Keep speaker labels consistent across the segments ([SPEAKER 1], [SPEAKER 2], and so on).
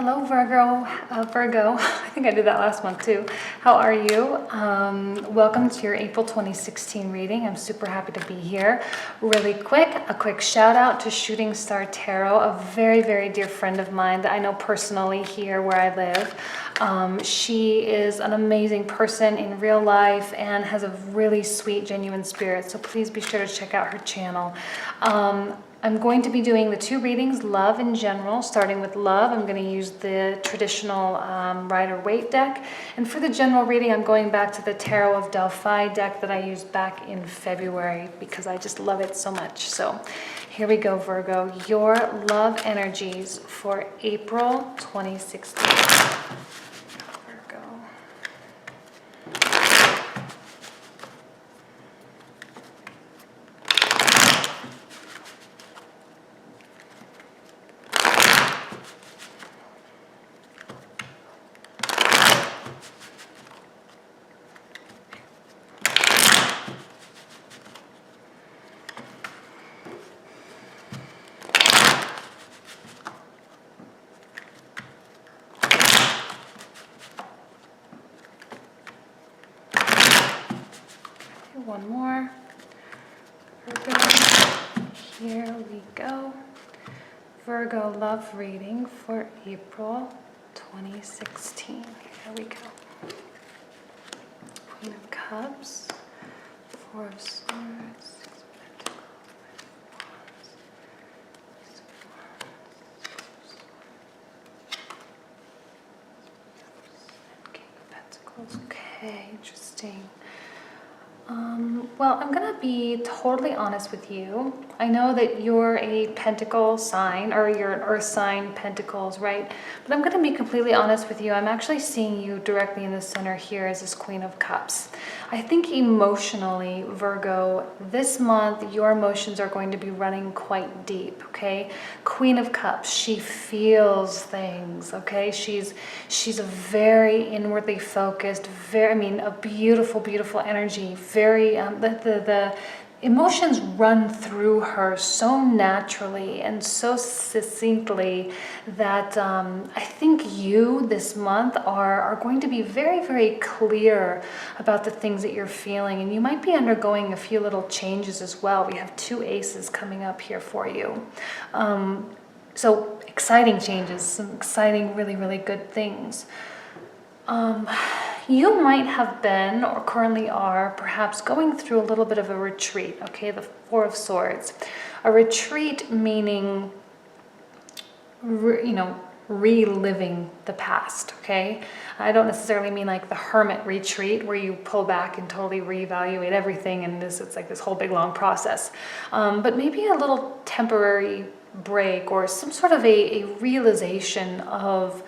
[SPEAKER 1] Hello, Virgo. I think I did that last month too. How are you? Welcome to your April 2016 reading. I'm super happy to be here. Really quick, a quick shout out to Shooting Star Tarot, a very, very dear friend of mine that I know personally here where I live. She is an amazing person in real life and has a really sweet, genuine spirit. So please be sure to check out her channel. I'm going to be doing the two readings, love in general. Starting with love, I'm going to use the traditional Rider-Waite deck. And for the general reading, I'm going back to the Tarot of Delphi deck that I used back in February because I just love it so much. So here we go, Virgo. Your love energies for April 2016. Virgo. One more. Virgo. Here we go. Virgo love reading for April 2016. Here we go. Queen of Cups, Four of Swords, Six of Pentacles, Ace of Wands, and King of Pentacles. Okay, interesting. Well, I'm going to be totally honest with you. I know that you're a Pentacle sign, or you're an Earth sign, Pentacles, right? But I'm going to be completely honest with you. I'm actually seeing you directly in the center here as this Queen of Cups. I think emotionally, Virgo, this month, your emotions are going to be running quite deep, okay? Queen of Cups, she feels things, okay? She's a very inwardly focused, a beautiful, beautiful energy, very, the emotions run through her so naturally and so succinctly that I think you this month are going to be very, very clear about the things that you're feeling, and you might be undergoing a few little changes as well. We have two aces coming up here for you. So exciting changes, some exciting, really, really good things. You might have been or currently are perhaps going through a little bit of a retreat, okay? The Four of Swords. A retreat meaning, reliving the past, okay? I don't necessarily mean like the hermit retreat where you pull back and totally reevaluate everything and it's like this whole big long process. But maybe a little temporary break or some sort of a realization of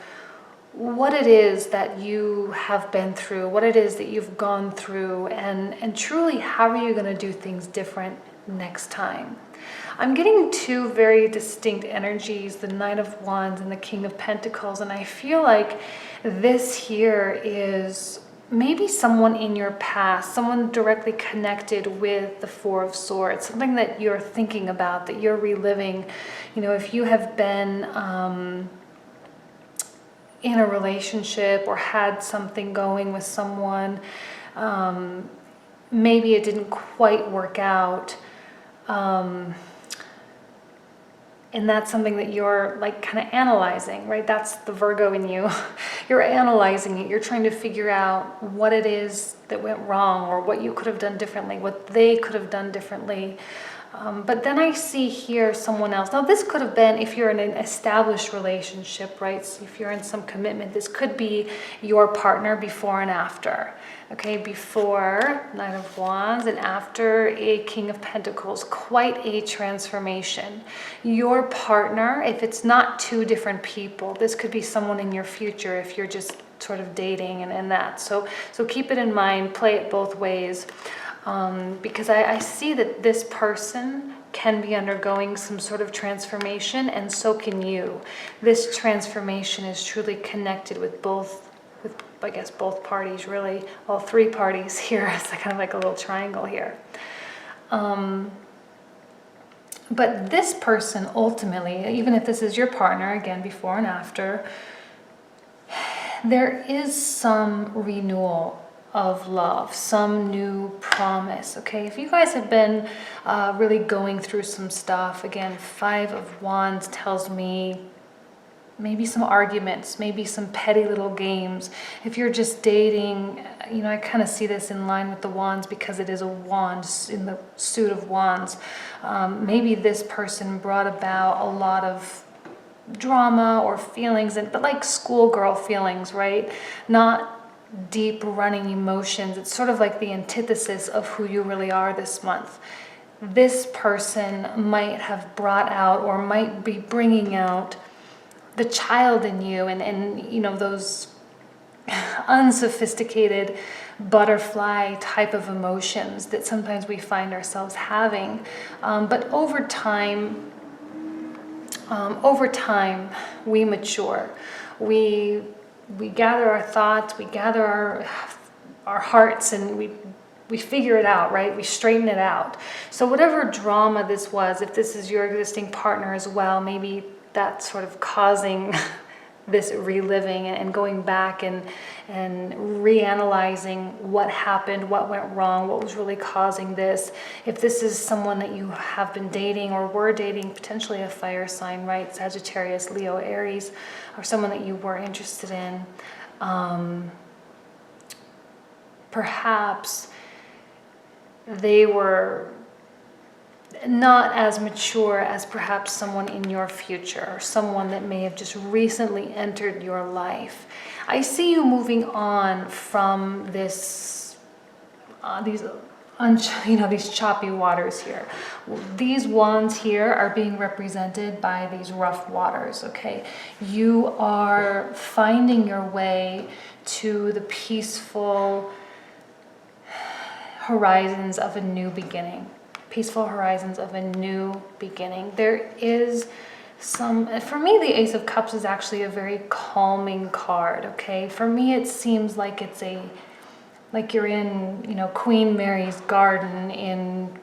[SPEAKER 1] what it is that you have been through, what it is that you've gone through, and truly how are you going to do things different next time. I'm getting two very distinct energies, the Knight of Wands and the King of Pentacles, and I feel like this here is maybe someone in your past, someone directly connected with the Four of Swords, something that you're thinking about, that you're reliving. You know, if you have been in a relationship or had something going with someone, maybe it didn't quite work out, and that's something that you're like kind of analyzing, right? That's the Virgo in you. You're analyzing it. You're trying to figure out what it is that went wrong or what you could have done differently, what they could have done differently. But then I see here someone else. Now this could have been if you're in an established relationship, right? So if you're in some commitment, this could be your partner before and after. Okay, before Knight of Wands and after a King of Pentacles, quite a transformation. Your partner, if it's not two different people, this could be someone in your future if you're just sort of dating and that. So keep it in mind, play it both ways. Because I see that this person can be undergoing some sort of transformation, and so can you. This transformation is truly connected with I guess both parties, really, all three parties here. It's kind of like a little triangle here. But this person ultimately, even if this is your partner, again, before and after, there is some renewal of love, some new promise, okay? If you guys have been really going through some stuff, again, 5 of Wands tells me maybe some arguments, maybe some petty little games. If you're just dating, you know, I kind of see this in line with the Wands because it is a wand in the suit of Wands. Maybe this person brought about a lot of drama or feelings, but like schoolgirl feelings, right? Not deep running emotions. It's sort of like the antithesis of who you really are this month. This person might have brought out or might be bringing out the child in you and you know, those unsophisticated butterfly type of emotions that sometimes we find ourselves having. But over time, we mature. We gather our thoughts, we gather our hearts, and we figure it out, right? We straighten it out. So whatever drama this was, if this is your existing partner as well, maybe that's sort of causing this reliving and going back and reanalyzing what happened, what went wrong, what was really causing this. If this is someone that you have been dating or were dating, potentially a fire sign, right? Sagittarius, Leo, Aries, or someone that you were interested in. Perhaps they were not as mature as perhaps someone in your future, or someone that may have just recently entered your life. I see you moving on from this, these choppy waters here. These wands here are being represented by these rough waters, okay? You are finding your way to the peaceful horizons of a new beginning. Peaceful horizons of a new beginning. There is some, for me, the Ace of Cups is actually a very calming card, okay? For me, it seems like it's like you're in, you know, Queen Mary's garden in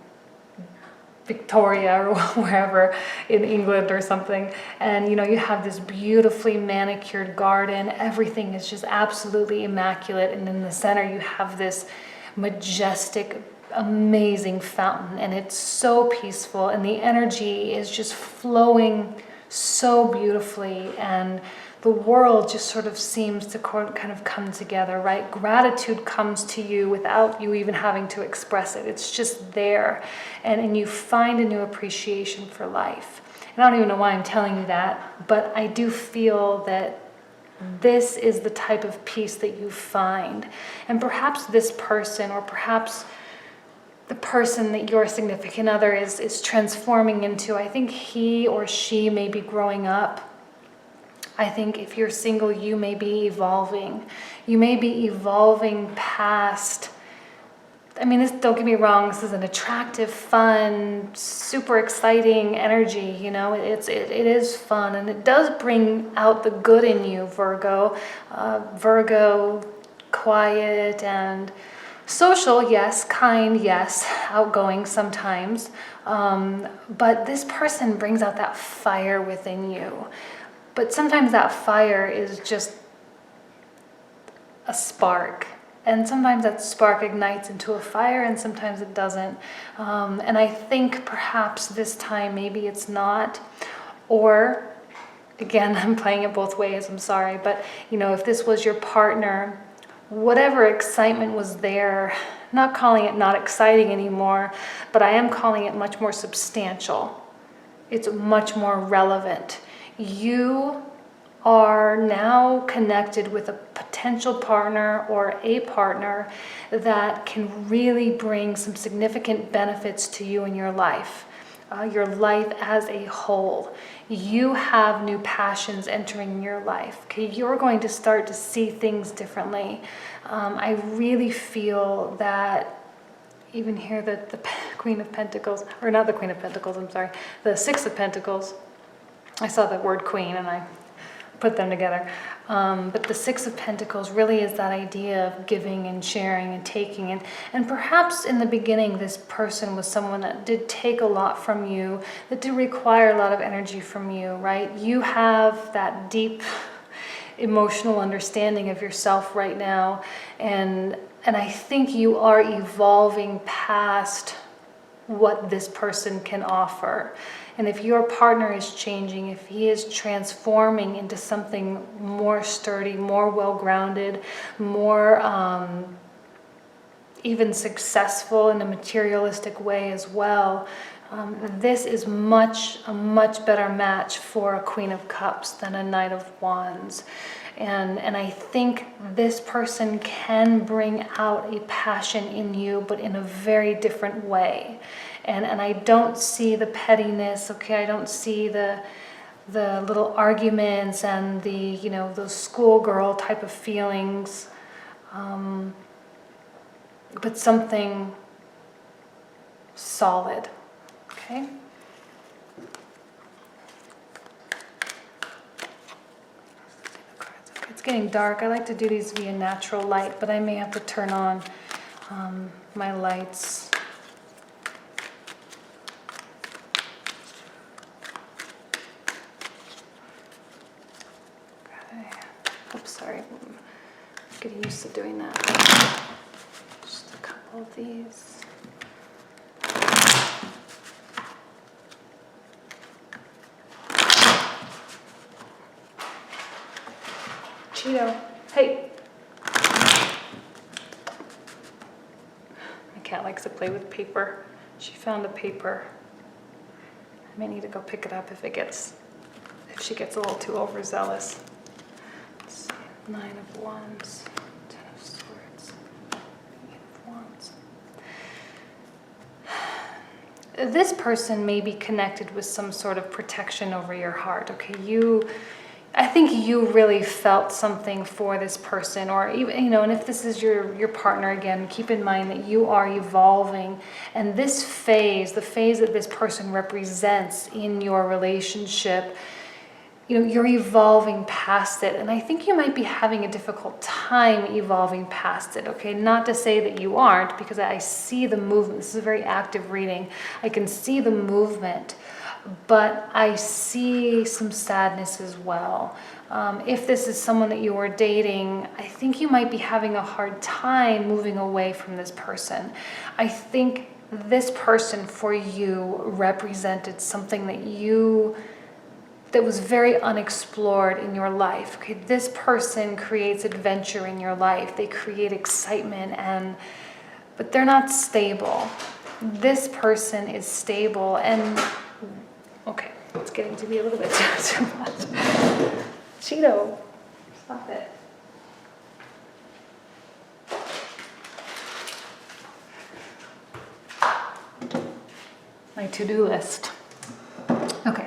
[SPEAKER 1] Victoria or wherever in England or something. And, you know, you have this beautifully manicured garden. Everything is just absolutely immaculate. And in the center, you have this majestic, amazing fountain, and it's so peaceful, and the energy is just flowing so beautifully, and the world just sort of seems to kind of come together, right? Gratitude comes to you without you even having to express it. It's just there, and you find a new appreciation for life. And I don't even know why I'm telling you that, but I do feel that this is the type of peace that you find. And perhaps this person, or perhaps the person that your significant other is transforming into, I think he or she may be growing up. I think if you're single, you may be evolving. You may be evolving past, I mean, don't get me wrong, this is an attractive, fun, super exciting energy, you know, it is fun, and it does bring out the good in you, Virgo. Virgo, quiet and social, yes. Kind, yes. Outgoing sometimes. But this person brings out that fire within you. But sometimes that fire is just a spark. And sometimes that spark ignites into a fire, and sometimes it doesn't. And I think perhaps this time maybe it's not. Or, again, I'm playing it both ways, I'm sorry. But, you know, if this was your partner, whatever excitement was there, not calling it not exciting anymore, but I am calling it much more substantial. It's much more relevant. You are now connected with a potential partner or a partner that can really bring some significant benefits to you in your life as a whole. You have new passions entering your life. Okay, you're going to start to see things differently. I really feel that even here that the Queen of Pentacles, or not the Queen of Pentacles, I'm sorry, the Six of Pentacles. I saw the word Queen and I put them together. But the Six of Pentacles really is that idea of giving and sharing and taking. And perhaps in the beginning, this person was someone that did take a lot from you, that did require a lot of energy from you, right? You have that deep emotional understanding of yourself right now, and I think you are evolving past what this person can offer. And if your partner is changing, if he is transforming into something more sturdy, more well-grounded, more even successful in a materialistic way as well, this is a much better match for a Queen of Cups than a Knight of Wands. And I think this person can bring out a passion in you, but in a very different way. And I don't see the pettiness, okay? I don't see the little arguments and the, you know, those schoolgirl type of feelings, but something solid, okay? It's getting dark. I like to do these via natural light, but I may have to turn on my lights. Okay. Oops, sorry. I'm getting used to doing that. Just a couple of these. Cheeto, hey. My cat likes to play with paper. She found a paper. I may need to go pick it up if she gets a little too overzealous. Let's see, 9 of Wands, 10 of Swords, 8 of Wands. This person may be connected with some sort of protection over your heart, okay? I think you really felt something for this person, or even, you know, and if this is your partner, again, keep in mind that you are evolving, and this phase, the phase that this person represents in your relationship, you know, you're evolving past it, and I think you might be having a difficult time evolving past it, okay? Not to say that you aren't, because I see the movement. This is a very active reading. I can see the movement, but I see some sadness as well. If this is someone that you are dating, I think you might be having a hard time moving away from this person. I think this person for you represented something that was very unexplored in your life. Okay, this person creates adventure in your life. They create excitement, but they're not stable. This person is stable, and okay, it's getting to be a little bit too much. Cheeto, stop it. My to-do list. Okay,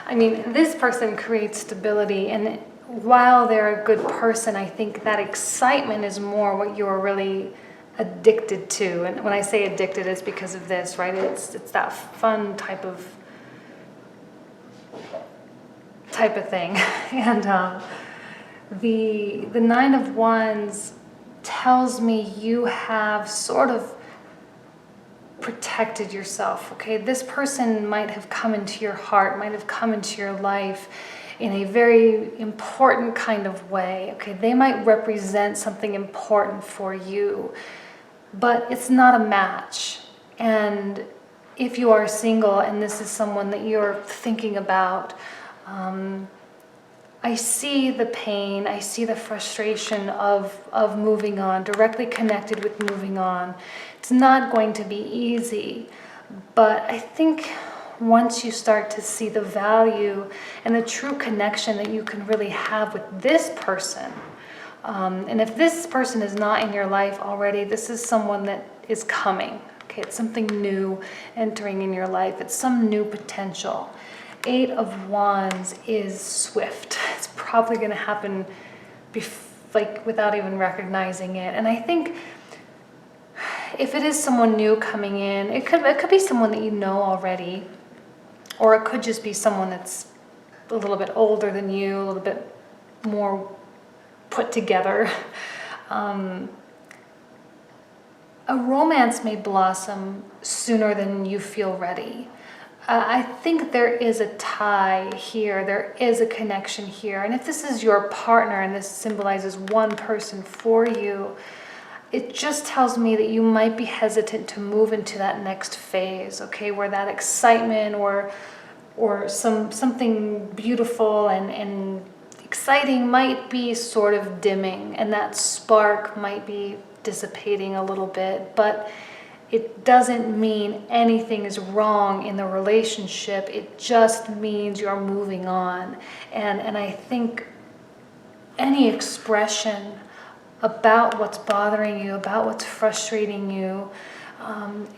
[SPEAKER 1] I mean, this person creates stability, and while they're a good person, I think that excitement is more what you're really addicted to. And when I say addicted, it's because of this, right? It's that fun type of thing. And the 9 of Wands tells me you have sort of protected yourself, okay? This person might have come into your heart, might have come into your life in a very important kind of way, okay? They might represent something important for you, but it's not a match. And if you are single and this is someone that you're thinking about, I see the pain, I see the frustration of moving on, directly connected with moving on. It's not going to be easy, but I think once you start to see the value and the true connection that you can really have with this person, and if this person is not in your life already, this is someone that is coming. Okay, it's something new entering in your life. It's some new potential. 8 of Wands is swift. It's probably going to happen without even recognizing it. And I think if it is someone new coming in, it could be someone that you know already, or it could just be someone that's a little bit older than you, a little bit more put together. A romance may blossom sooner than you feel ready. I think there is a tie here. There is a connection here. And if this is your partner and this symbolizes one person for you, it just tells me that you might be hesitant to move into that next phase, okay, where that excitement or something beautiful and exciting might be sort of dimming, and that spark might be dissipating a little bit, but it doesn't mean anything is wrong in the relationship. It just means you're moving on. And I think any expression about what's bothering you, about what's frustrating you,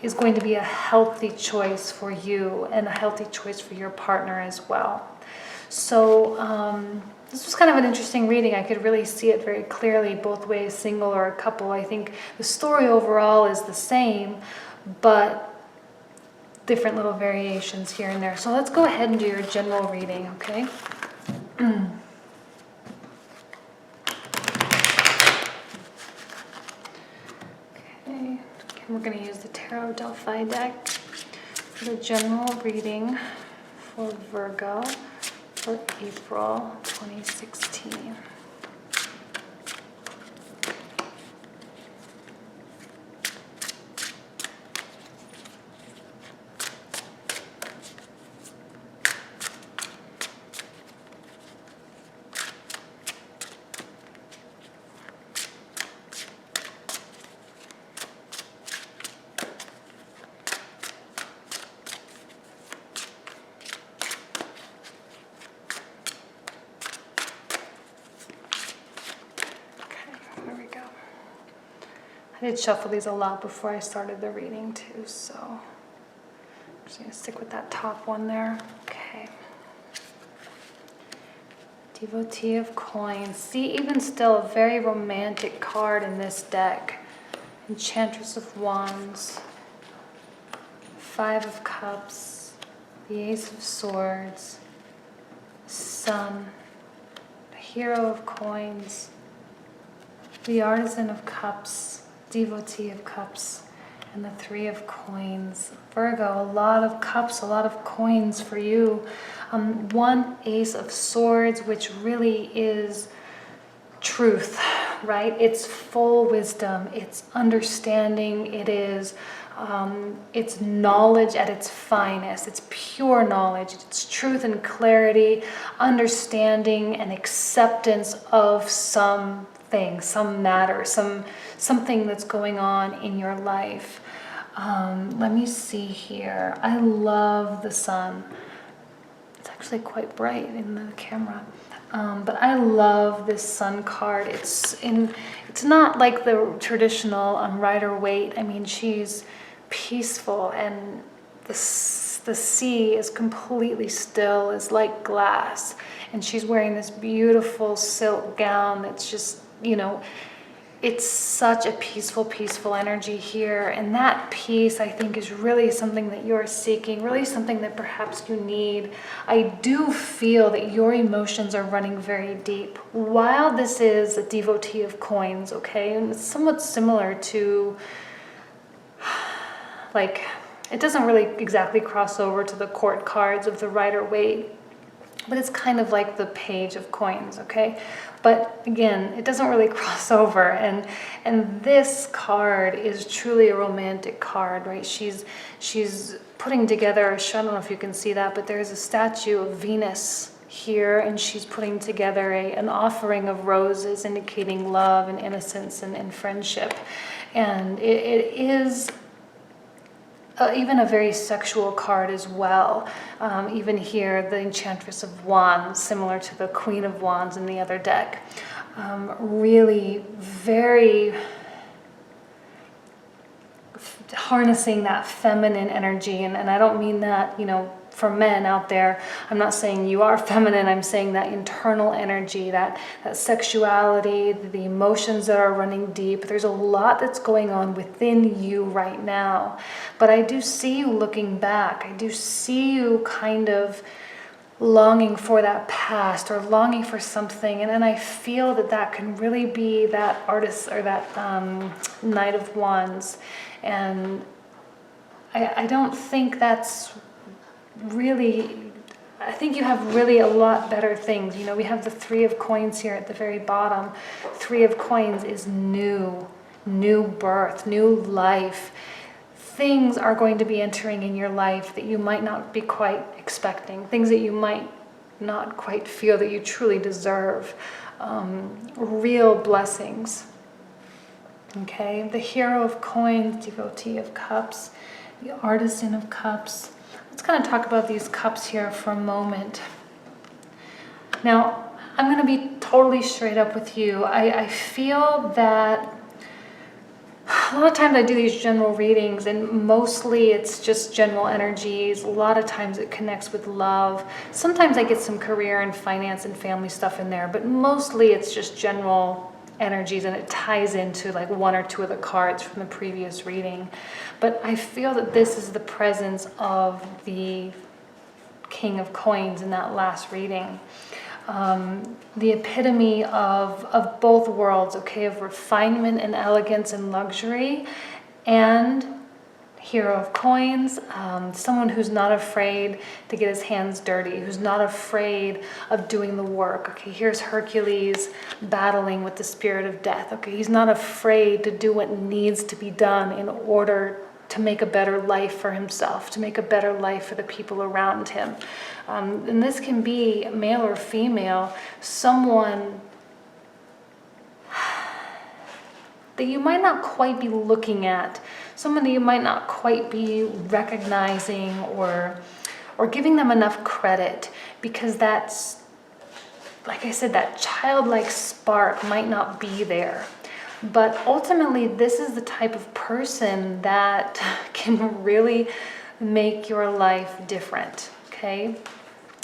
[SPEAKER 1] is going to be a healthy choice for you and a healthy choice for your partner as well. So this was kind of an interesting reading. I could really see it very clearly both ways, single or a couple. I think the story overall is the same, but different little variations here and there. So let's go ahead and do your general reading, okay? Okay, we're going to use the Tarot Delphi deck for the general reading for Virgo for April 2016. I did shuffle these a lot before I started the reading too, so I'm just going to stick with that top one there. Okay. Devotee of Coins. See, even still a very romantic card in this deck. Enchantress of Wands. Five of Cups. The Ace of Swords. Sun. The Hero of Coins. The Artisan of Cups. Devotee of Cups, and the Three of Coins. Virgo, a lot of cups, a lot of coins for you. One Ace of Swords, which really is truth, right? It's full wisdom, it's understanding, it's knowledge at its finest, it's pure knowledge, it's truth and clarity, understanding and acceptance of some thing, some matter, something that's going on in your life. Let me see here. I love the sun. It's actually quite bright in the camera. But I love this sun card. It's not like the traditional Rider-Waite. I mean, she's peaceful, and the sea is completely still, is like glass. And she's wearing this beautiful silk gown that's just, it's such a peaceful energy here. And that peace, I think, is really something that you're seeking, really something that perhaps you need. I do feel that your emotions are running very deep. While this is a Devotee of Coins, okay, and it's somewhat similar to, like, it doesn't really exactly cross over to the court cards of the Rider-Waite, but it's kind of like the Page of Coins, okay? But again, it doesn't really cross over, and this card is truly a romantic card, right? She's putting together, I don't know if you can see that, but there's a statue of Venus here, and she's putting together an offering of roses indicating love and innocence and friendship. And it is even a very sexual card as well. Even here, the Enchantress of Wands, similar to the Queen of Wands in the other deck. Really very harnessing that feminine energy. And I don't mean that, for men out there. I'm not saying you are feminine. I'm saying that internal energy, that sexuality, the emotions that are running deep. There's a lot that's going on within you right now. But I do see you looking back. I do see you kind of longing for that past or longing for something. And I feel that can really be that artist or that Knight of Wands. And I don't think that's really, I think you have really a lot better things. You know, we have the Three of Coins here at the very bottom. Three of Coins is new birth, new life. Things are going to be entering in your life that you might not be quite expecting, things that you might not quite feel that you truly deserve, real blessings. Okay, the Hero of Coins, Devotee of Cups, the Artisan of Cups. Let's kind of talk about these cups here for a moment. Now, I'm going to be totally straight up with you. I feel that a lot of times I do these general readings, and mostly it's just general energies. A lot of times it connects with love. Sometimes I get some career and finance and family stuff in there, but mostly it's just general energies, and it ties into like one or two of the cards from the previous reading. But I feel that this is the presence of the King of Coins in that last reading. The epitome of both worlds, okay, of refinement and elegance and luxury, and Hero of Coins, someone who's not afraid to get his hands dirty, who's not afraid of doing the work. Okay, here's Hercules battling with the spirit of death. Okay, he's not afraid to do what needs to be done in order to make a better life for himself, to make a better life for the people around him. And this can be male or female, someone that you might not quite be looking at, someone that you might not quite be recognizing or giving them enough credit, because that's, like I said, that childlike spark might not be there. But ultimately, this is the type of person that can really make your life different, okay?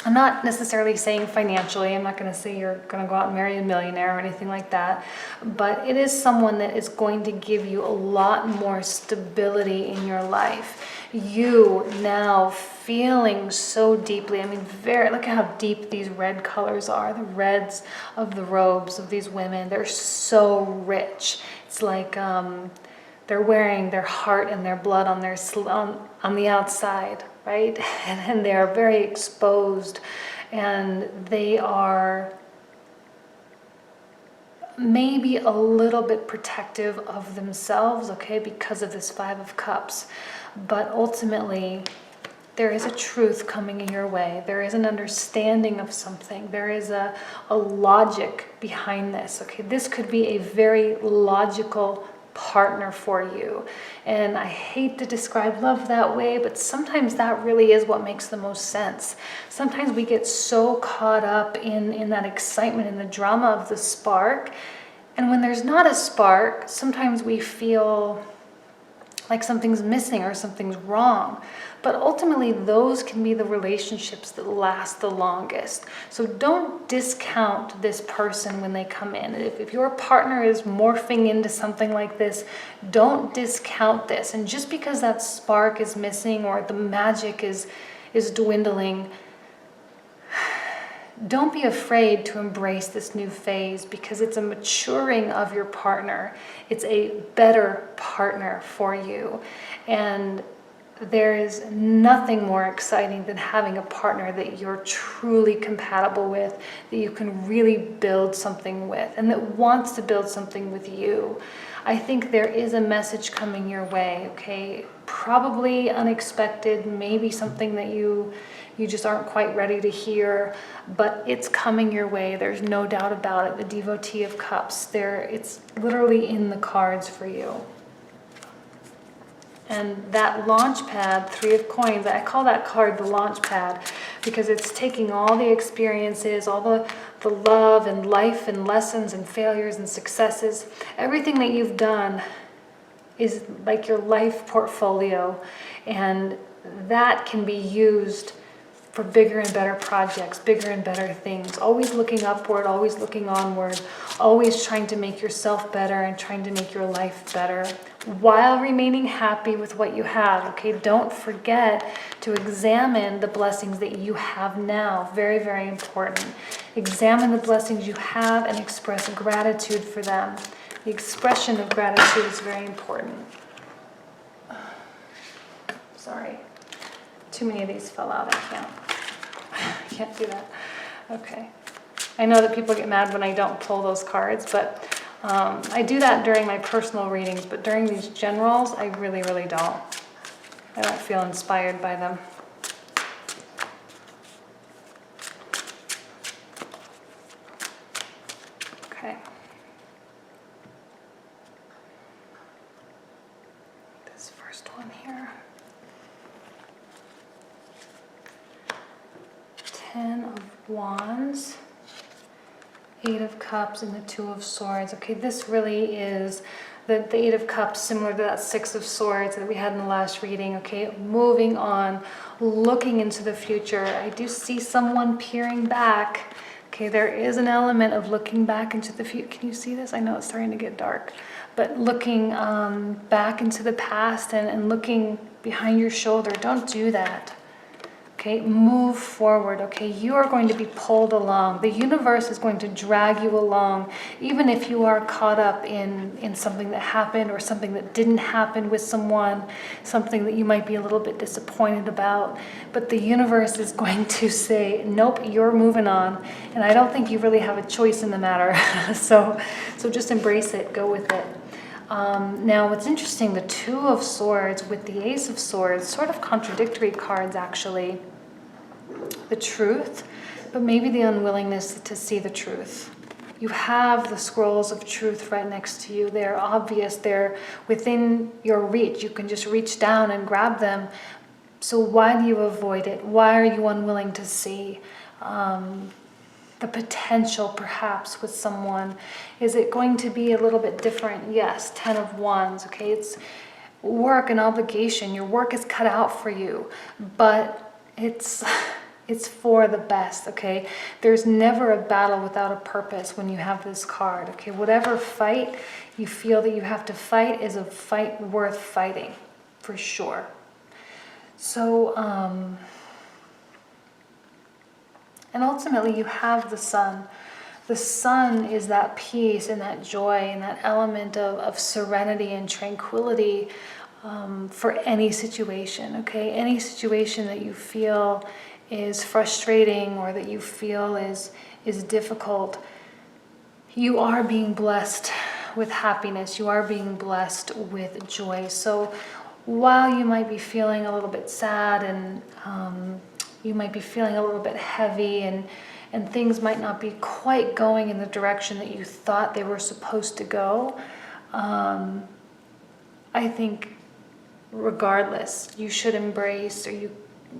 [SPEAKER 1] I'm not necessarily saying financially. I'm not going to say you're going to go out and marry a millionaire or anything like that. But it is someone that is going to give you a lot more stability in your life. You now feeling so deeply, I mean, look at how deep these red colors are, the reds of the robes of these women. They're so rich. It's like they're wearing their heart and their blood on their on the outside, right? And they are very exposed, and they are maybe a little bit protective of themselves, okay, because of this Five of Cups. But ultimately, there is a truth coming in your way. There is an understanding of something. There is a logic behind this, okay? This could be a very logical partner for you. And I hate to describe love that way, but sometimes that really is what makes the most sense. Sometimes we get so caught up in that excitement and the drama of the spark. And when there's not a spark, sometimes we feel like something's missing or something's wrong. But ultimately, those can be the relationships that last the longest. So don't discount this person when they come in. If your partner is morphing into something like this, don't discount this. And just because that spark is missing or the magic is dwindling, don't be afraid to embrace this new phase, because it's a maturing of your partner. It's a better partner for you. And there is nothing more exciting than having a partner that you're truly compatible with, that you can really build something with, and that wants to build something with you. I think there is a message coming your way, okay? Probably unexpected, maybe something that you just aren't quite ready to hear, but it's coming your way. There's no doubt about it. The Devotee of Cups, it's literally in the cards for you. And that launch pad, Three of Coins, I call that card the launch pad, because it's taking all the experiences, all the love and life and lessons and failures and successes, everything that you've done is like your life portfolio, and that can be used for bigger and better projects, bigger and better things. Always looking upward, always looking onward, always trying to make yourself better and trying to make your life better while remaining happy with what you have, okay? Don't forget to examine the blessings that you have now. Very, very important. Examine the blessings you have and express gratitude for them. The expression of gratitude is very important. Sorry. Too many of these fell out. I can't do that. Okay. I know that people get mad when I don't pull those cards, but I do that during my personal readings, but during these generals, I really, really don't. I don't feel inspired by them. Okay. This first one here. 10 of Wands, 8 of Cups, and the 2 of Swords. Okay, this really is the 8 of Cups, similar to that 6 of Swords that we had in the last reading. Okay, moving on, looking into the future. I do see someone peering back. Okay, there is an element of looking back into the future. Can you see this? I know it's starting to get dark, but looking back into the past and looking behind your shoulder. Don't do that. Okay, move forward. Okay, you are going to be pulled along. The universe is going to drag you along, even if you are caught up in something that happened or something that didn't happen with someone, something that you might be a little bit disappointed about. But the universe is going to say, nope, you're moving on. And I don't think you really have a choice in the matter. So just embrace it, go with it. Now, what's interesting, the 2 of Swords with the Ace of Swords, sort of contradictory cards actually. The truth, but maybe the unwillingness to see the truth. You have the scrolls of truth right next to you. They're obvious. They're within your reach. You can just reach down and grab them. So why do you avoid it? Why are you unwilling to see the potential perhaps with someone? Is it going to be a little bit different? Yes, 10 of Wands. Okay, it's work and obligation. Your work is cut out for you, but it's for the best, okay? There's never a battle without a purpose when you have this card, okay? Whatever fight you feel that you have to fight is a fight worth fighting, for sure. So, and ultimately you have the Sun. The Sun is that peace and that joy and that element of serenity and tranquility for any situation, okay? Any situation that you feel is frustrating or that you feel is difficult, you are being blessed with happiness. You are being blessed with joy. So while you might be feeling a little bit sad and you might be feeling a little bit heavy and things might not be quite going in the direction that you thought they were supposed to go, I think regardless, you should embrace, or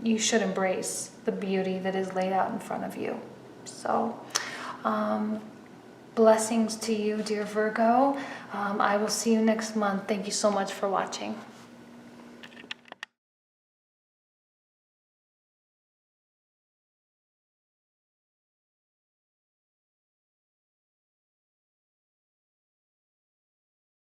[SPEAKER 1] you should embrace the beauty that is laid out in front of you. So, blessings to you, dear Virgo. I will see you next month. Thank you so much for watching.